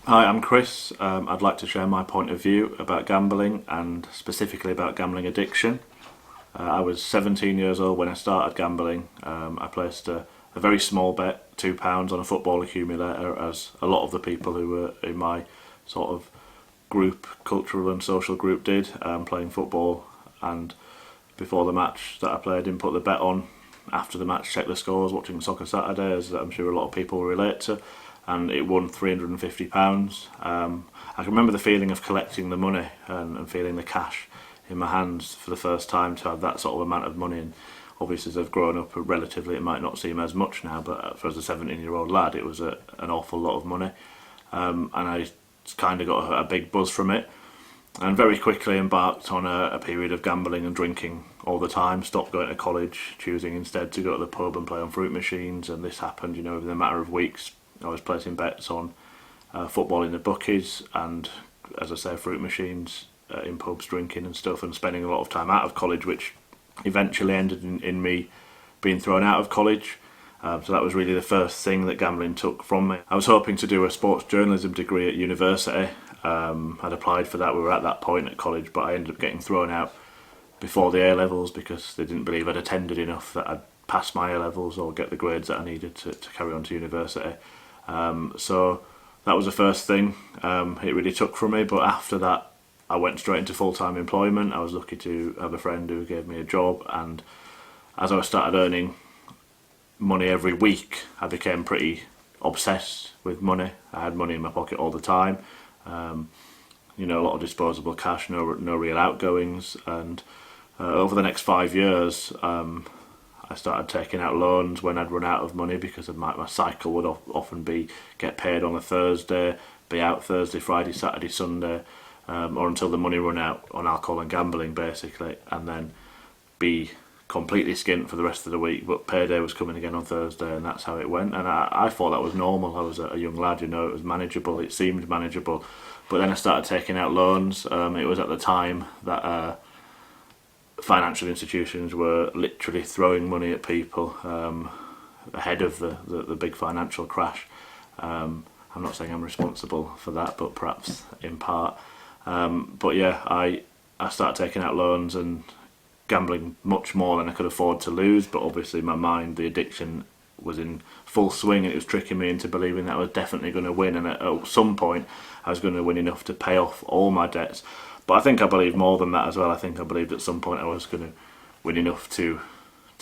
Hi, I'm Chris. I'd like to share my point of view about gambling and specifically about gambling addiction. I was 17 years old when I started gambling. I placed a very small bet, £2 on a football accumulator, as a lot of the people who were in my sort of group, cultural and social group did, playing football. And before the match that I played, I didn't put the bet on. After the match, check the scores, watching Soccer Saturday, as I'm sure a lot of people relate to, and it won £350. I can remember the feeling of collecting the money and feeling the cash in my hands for the first time, to have that sort of amount of money. And obviously, as I've grown up, relatively, it might not seem as much now, but for as a 17-year-old lad, it was an awful lot of money. And I kind of got a big buzz from it, and very quickly embarked on a period of gambling and drinking all the time. Stopped going to college, choosing instead to go to the pub and play on fruit machines. And this happened, within a matter of weeks. I was placing bets on football in the bookies, and as I say, fruit machines, in pubs, drinking and stuff, and spending a lot of time out of college, which eventually ended in me being thrown out of college. So that was really the first thing that gambling took from me. I was hoping to do a sports journalism degree at university. I'd applied for that. We were at that point at college, but I ended up getting thrown out before the A-levels because they didn't believe I'd attended enough, that I'd pass my A-levels or get the grades that I needed to carry on to university. So that was the first thing it really took from me. But after that, I went straight into full-time employment. I was lucky to have a friend who gave me a job, and as I started earning money every week, I became pretty obsessed with money. I had money in my pocket all the time. A lot of disposable cash, no real outgoings, and over the next 5 years, I started taking out loans when I'd run out of money, because of my cycle would often be get paid on a Thursday, be out Thursday, Friday, Saturday, Sunday, or until the money run out on alcohol and gambling, basically, and then be completely skint for the rest of the week. But payday was coming again on Thursday, and that's how it went. And I thought that was normal. I was a young lad, it was manageable, it seemed manageable. But then I started taking out loans. It was at the time that financial institutions were literally throwing money at people ahead of the big financial crash. I'm not saying I'm responsible for that, but perhaps in part. But yeah, I started taking out loans and gambling much more than I could afford to lose. But obviously my mind, the addiction, was in full swing, and it was tricking me into believing that I was definitely going to win, and at some point I was going to win enough to pay off all my debts. But I think I believed more than that as well. I think I believed at some point I was going to win enough to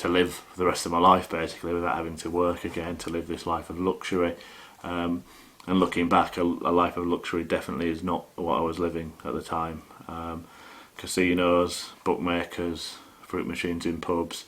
live for the rest of my life, basically, without having to work again, to live this life of luxury. And looking back, a life of luxury definitely is not what I was living at the time. Casinos, bookmakers, fruit machines in pubs.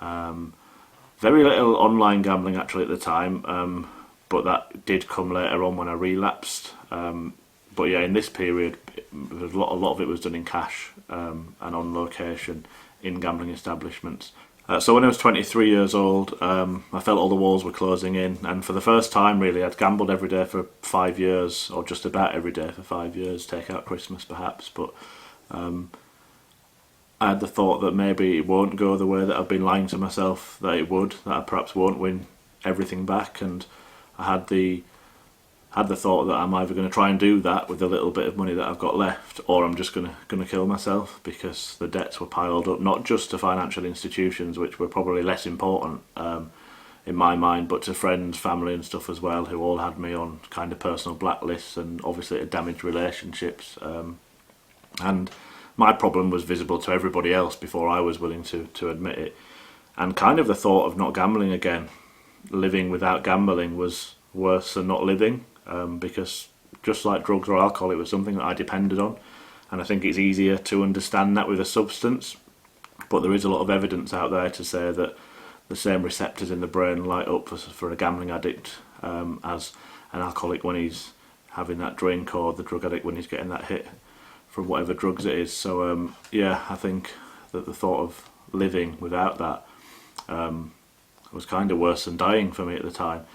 Very little online gambling actually at the time, but that did come later on when I relapsed. But yeah, in this period, a lot of it was done in cash and on location in gambling establishments. So when I was 23 years old, I felt all the walls were closing in, and for the first time really, I'd gambled every day for 5 years, or just about every day for 5 years, take out Christmas perhaps, but I had the thought that maybe it won't go the way that I've been lying to myself that it would, that I perhaps won't win everything back. And I had the thought that I'm either going to try and do that with the little bit of money that I've got left, or I'm just going to kill myself, because the debts were piled up, not just to financial institutions, which were probably less important in my mind, but to friends, family and stuff as well, who all had me on kind of personal blacklists, and obviously it damaged relationships. And my problem was visible to everybody else before I was willing to admit it. And kind of the thought of not gambling again, living without gambling, was worse than not living, because just like drugs or alcohol, it was something that I depended on. And I think it's easier to understand that with a substance, but there is a lot of evidence out there to say that the same receptors in the brain light up for a gambling addict as an alcoholic when he's having that drink, or the drug addict when he's getting that hit from whatever drugs it is. So yeah, I think that the thought of living without that was kind of worse than dying for me at the time.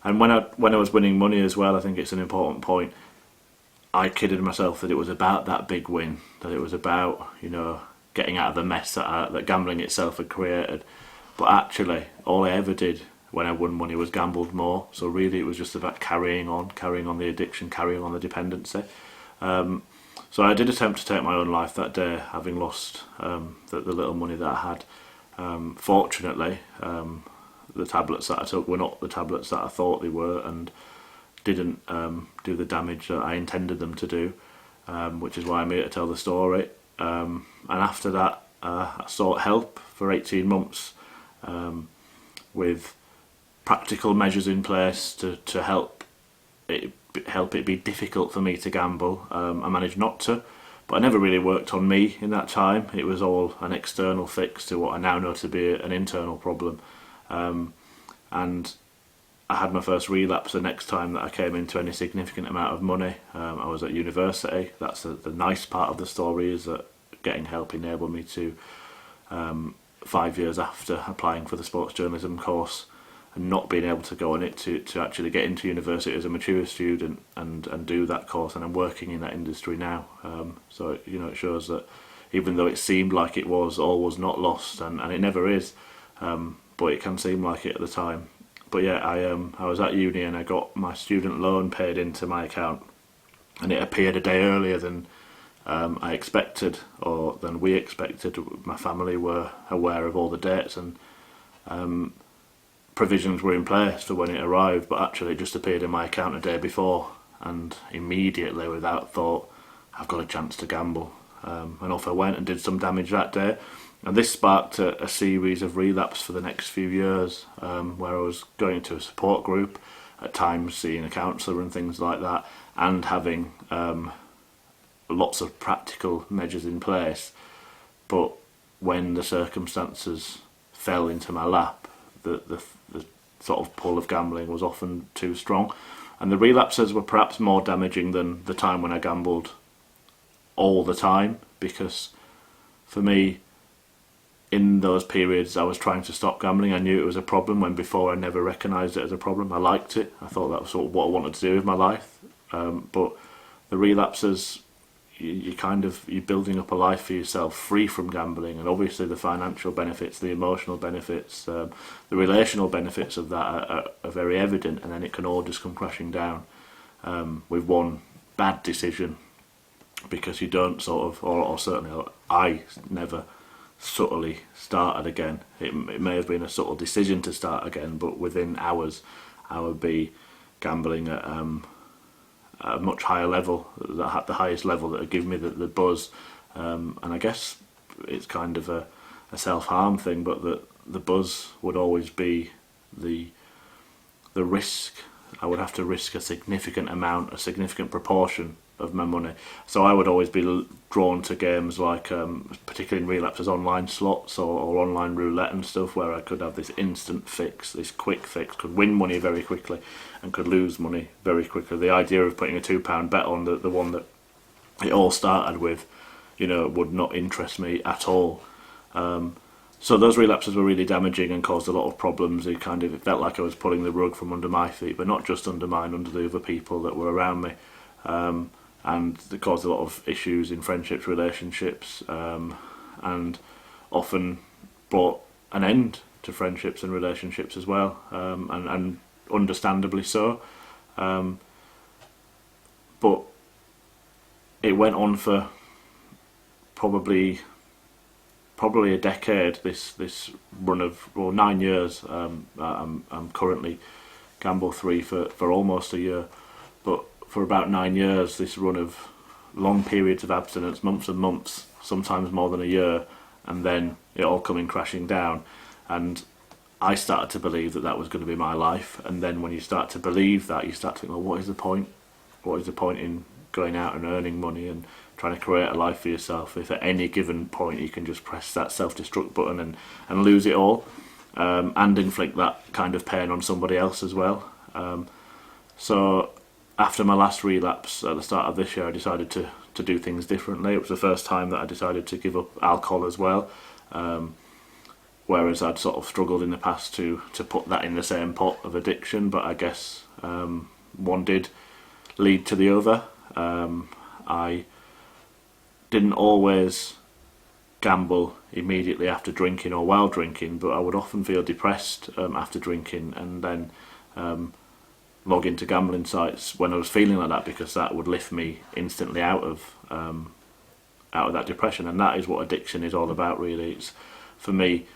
And when I was winning money as well, I think it's an important point, I kidded myself that it was about that big win, that it was about, getting out of the mess that gambling itself had created. But actually, all I ever did when I won money was gambled more. So really it was just about carrying on the addiction, carrying on the dependency. So I did attempt to take my own life that day, having lost the little money that I had. Fortunately, the tablets that I took were not the tablets that I thought they were, and didn't do the damage that I intended them to do, which is why I'm here to tell the story. And after that, I sought help for 18 months with practical measures in place to help it be difficult for me to gamble. I managed not to, but I never really worked on me in that time. It was all an external fix to what I now know to be an internal problem. And I had my first relapse the next time that I came into any significant amount of money. I was at university. That's the nice part of the story, is that getting help enabled me to, 5 years after applying for the sports journalism course and not being able to go on it, to actually get into university as a mature student and do that course. And I'm working in that industry now. So, you know, it shows that even though it seemed like it was, all was not lost, and it never is, but it can seem like it at the time. But yeah, I was at uni and I got my student loan paid into my account, and it appeared a day earlier than I expected, or than we expected. My family were aware of all the dates, and provisions were in place for when it arrived, but actually it just appeared in my account a day before, and immediately, without thought, I've got a chance to gamble. And off I went and did some damage that day. And this sparked a series of relapse for the next few years, where I was going to a support group, at times seeing a counsellor and things like that, and having lots of practical measures in place. But when the circumstances fell into my lap, the sort of pull of gambling was often too strong. And the relapses were perhaps more damaging than the time when I gambled all the time, because for me, in those periods I was trying to stop gambling. I knew it was a problem, when before I never recognised it as a problem. I liked it. I thought that was sort of what I wanted to do with my life. But the relapses, you're building up a life for yourself free from gambling, and obviously the financial benefits, the emotional benefits, the relational benefits of that are very evident, and then it can all just come crashing down with one bad decision, because you don't sort of, or certainly I never subtly started again. It may have been a subtle decision to start again, but within hours I would be gambling at a much higher level, the highest level that would give me the buzz. And I guess it's kind of a self-harm thing, but the buzz would always be the risk. I would have to risk a significant amount, a significant proportion of my money. So I would always be drawn to games like, particularly in relapses, online slots or online roulette and stuff, where I could have this instant fix, this quick fix, could win money very quickly and could lose money very quickly. The idea of putting a £2 bet on the one that it all started with, you know, would not interest me at all. So those relapses were really damaging and caused a lot of problems. It felt like I was pulling the rug from under my feet, but not just under mine, under the other people that were around me. And it caused a lot of issues in friendships, relationships, and often brought an end to friendships and relationships as well, and understandably so. But it went on for probably a decade. This run of 9 years. I'm currently gamble free for almost a year, but for about 9 years, this run of long periods of abstinence, months and months, sometimes more than a year, and then it all coming crashing down. And I started to believe that was going to be my life. And then when you start to believe that, you start to think, well, what is the point? What is the point in going out and earning money and trying to create a life for yourself if at any given point you can just press that self-destruct button and lose it all, and inflict that kind of pain on somebody else as well. So after my last relapse at the start of this year, I decided to do things differently. It was the first time that I decided to give up alcohol as well, whereas I'd sort of struggled in the past to put that in the same pot of addiction, but I guess one did lead to the other. I didn't always gamble immediately after drinking or while drinking, but I would often feel depressed after drinking, and then log into gambling sites when I was feeling like that, because that would lift me instantly out of that depression. And that is what addiction is all about, really. It's, for me,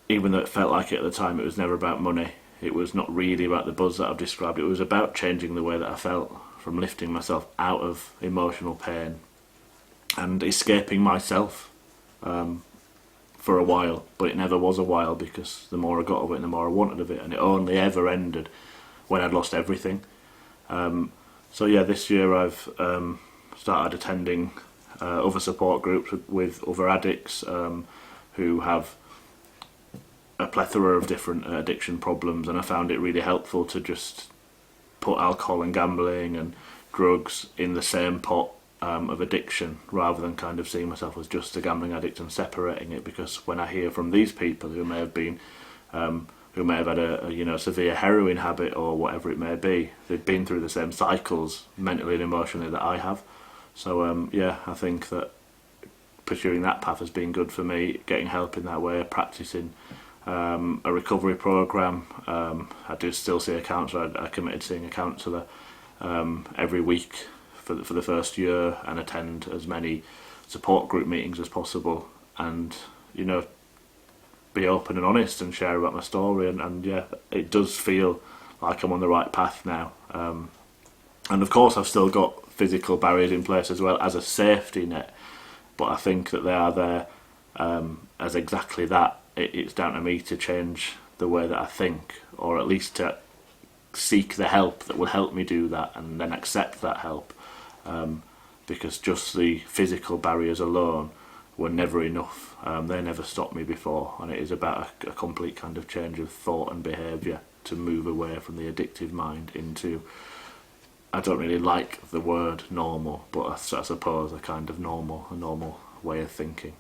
even though it felt like it at the time, it was never about money. It was not really about the buzz that I've described. It was about changing the way that I felt, from lifting myself out of emotional pain and escaping myself for a while. But it never was a while, because the more I got of it, the more I wanted of it, and it only ever ended when I'd lost everything. So yeah, this year I've started attending other support groups with other addicts who have a plethora of different addiction problems, and I found it really helpful to just put alcohol and gambling and drugs in the same pot of addiction, rather than kind of seeing myself as just a gambling addict and separating it. Because when I hear from these people who may have been who may have had a severe heroin habit or whatever it may be, they've been through the same cycles mentally and emotionally that I have. So yeah, I think that pursuing that path has been good for me, getting help in that way, practicing a recovery program. I do still see a counsellor. I committed seeing a counsellor every week for the first year, and attend as many support group meetings as possible, and be open and honest and share about my story, and yeah, it does feel like I'm on the right path now. And of course I've still got physical barriers in place as well as a safety net, but I think that they are there as exactly that. It's down to me to change the way that I think, or at least to seek the help that will help me do that, and then accept that help, because just the physical barriers alone were never enough. They never stopped me before, and it is about a complete kind of change of thought and behaviour to move away from the addictive mind into, I don't really like the word normal, but I suppose a kind of normal way of thinking.